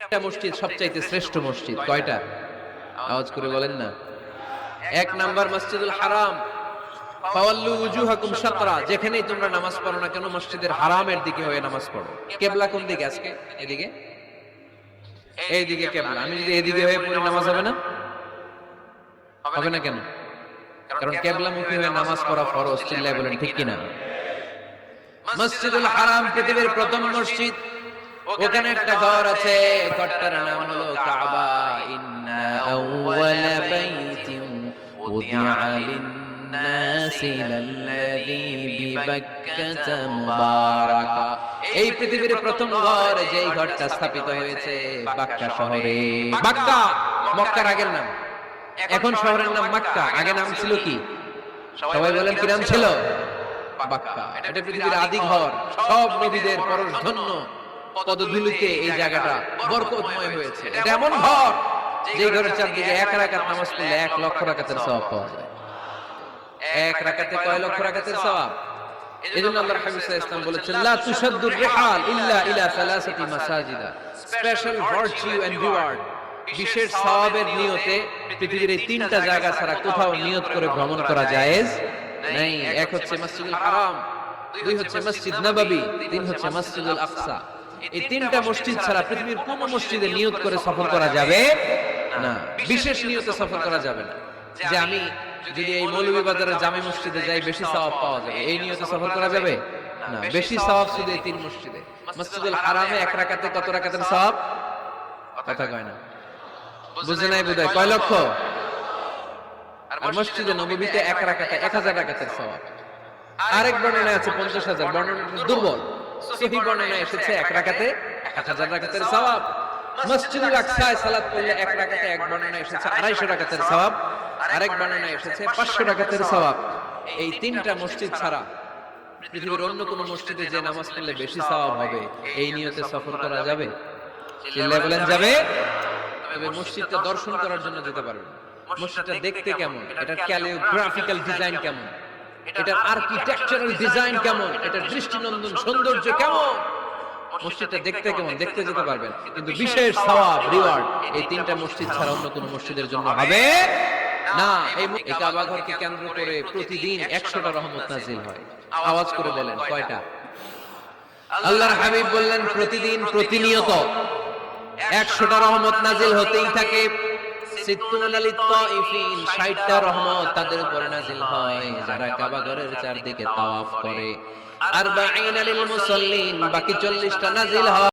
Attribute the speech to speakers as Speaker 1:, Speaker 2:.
Speaker 1: একটা মসজিদ সবচাইতে শ্রেষ্ঠ মসজিদ কয়টা? আওয়াজ করে বলেন না। এক নাম্বার মসজিদুল হারাম। ফাওয়াল্লু উজুহাকুম শাতরা, যেখানেই তোমরা নামাজ পড়ো না কেন মসজিদের হারামের দিকে হয়ে নামাজ পড়ো। কিবলা কোন দিকে আজকে? এদিকে, এইদিকে কিবলা। আমি যদি এদিকে হয়ে পড়ি নামাজ হবে না? হবে না কেন? কারণ কিবলামুখী হয়ে নামাজ পড়া ফরজ। চিল্লায় বলেন ঠিক কিনা? মসজিদুল হারাম পৃথিবীর প্রথম মসজিদ। ওখানে একটা ঘর আছে, ঘরটার নাম হলো কাবা। ইন্না আউওয়ালা বাইতিন উদিআ লিন-নাসি লাল্লাযী বিবাক্কাতা মুবারাকা। এই পৃথিবীর প্রথম ঘর, যেই ঘরটা স্থাপিত হয়েছে বাক্কা শহরে। বাক্কা মক্কার আগের নাম, এখন শহরের নাম মক্কা। আগে নাম ছিল কি? সবাই বলেন কি নাম ছিল? বাক্কা। এটা পৃথিবীর আদি ঘর। সব নবীদের পরশধন্য পদধূলিতে এই জায়গাটা বরকতময় হয়েছে। এটা এমন ঘর যে ঘরের চারদিকে এক রাকাত নামাজ পড়লে 1 লক্ষ রাকাতের সওয়াব পাওয়া যায়। এক রাকাতে কয় লক্ষ রাকাতের সওয়াব? এজন্য আল্লাহর হাবিব সাল্লাল্লাহু আলাইহি ওয়াসাল্লাম বলেছেন, লা তুশাদ্দুর রিহাল ইল্লা ইলা সালাসাতি মাসাজিদা। স্পেশাল ভার্চু এন্ড রিওয়ার্ড, বিশেষ সওয়াবের নিয়তে পৃথিবীর এই 3টা জায়গা ছাড়া কোথাও নিয়ত করে ভ্রমণ করা জায়েজ নাই। এক হচ্ছে মসজিদুল হারাম, 2 হচ্ছে মসজিদ নববী, 3 হচ্ছে মসজিদুল আকসা। এই 3টা মসজিদ ছাড়া পৃথিবীর কোন মসজিদে নিয়ত করে সফর করা যাবে না। বিশেষ নিয়তে সফর করা যাবে না যে আমি যদি এই মৌলভীবাজারের জামে মসজিদে যাই বেশি সওয়াব পাওয়া যাবে, এই নিয়তে সফর করা যাবে না। বেশি সওয়াব শুধু এই 3 মসজিদে। মসজিদুল হারামে 1 রাকাতে কত রাকাতের সওয়াব? কথা কয় না, বুঝে নাই বোধহয়। কয় লক্ষ? আর মসজিদে নববীতে 1 রাকাতে 1000 রাকাতের সওয়াব। আরেক বর্ণনায় আছে 50,000। বর্ণনাটা দুর্বল। সহিহ বর্ণনায় এসেছে 1 রাকাতে 1000 রাকাতের সওয়াব। মসজিদুল আকসায় সালাত পড়লে 1 রাকাতে, এক বর্ণনায় এসেছে 250 রাকাতের সওয়াব, আরেক বর্ণনায় এসেছে 500 রাকাতের সওয়াব। এই 3টা মসজিদ ছাড়া পৃথিবীর অন্য কোন মসজিদে যে নামাজ পড়লে বেশি সওয়াব হবে এই নিয়তে সফর করা যাবে? চিল্লায় বলেন যাবে। তবে মসজিদটা দর্শন করার জন্য যেতে পারবেন। মসজিদটা দেখতে কেমন, এটার ক্যালিগ্রাফিক্যাল ডিজাইন কেমন, এটার আর্কিটেকচারাল ডিজাইন কেমন, এটার দৃষ্টিনন্দন সৌন্দর্য কেমন, মসজিদটা দেখতে কেমন, দেখতে যেতে পারবেন। কিন্তু বিশেষ সওয়াব রিওয়ার্ড এই 3টা মসজিদ ছাড়া অন্য কোন মসজিদের জন্য হবে না। এই কাবা ঘরকে কেন্দ্র করে প্রতিদিন 100টা রহমত নাজিল হয়। আওয়াজ করে বলেন কয়টা? আল্লাহর হাবিব বললেন প্রতিদিন, প্রতিনিয়ত 100টা রহমত নাজিল হতেই থাকে। 60টা রহমত তাদের উপর নাজিল হয় যারা কাবা ঘরের চারদিকে তাওয়াফ করে। 40 লিল মুসাল্লিন, বাকি 40টা নাজিল হয়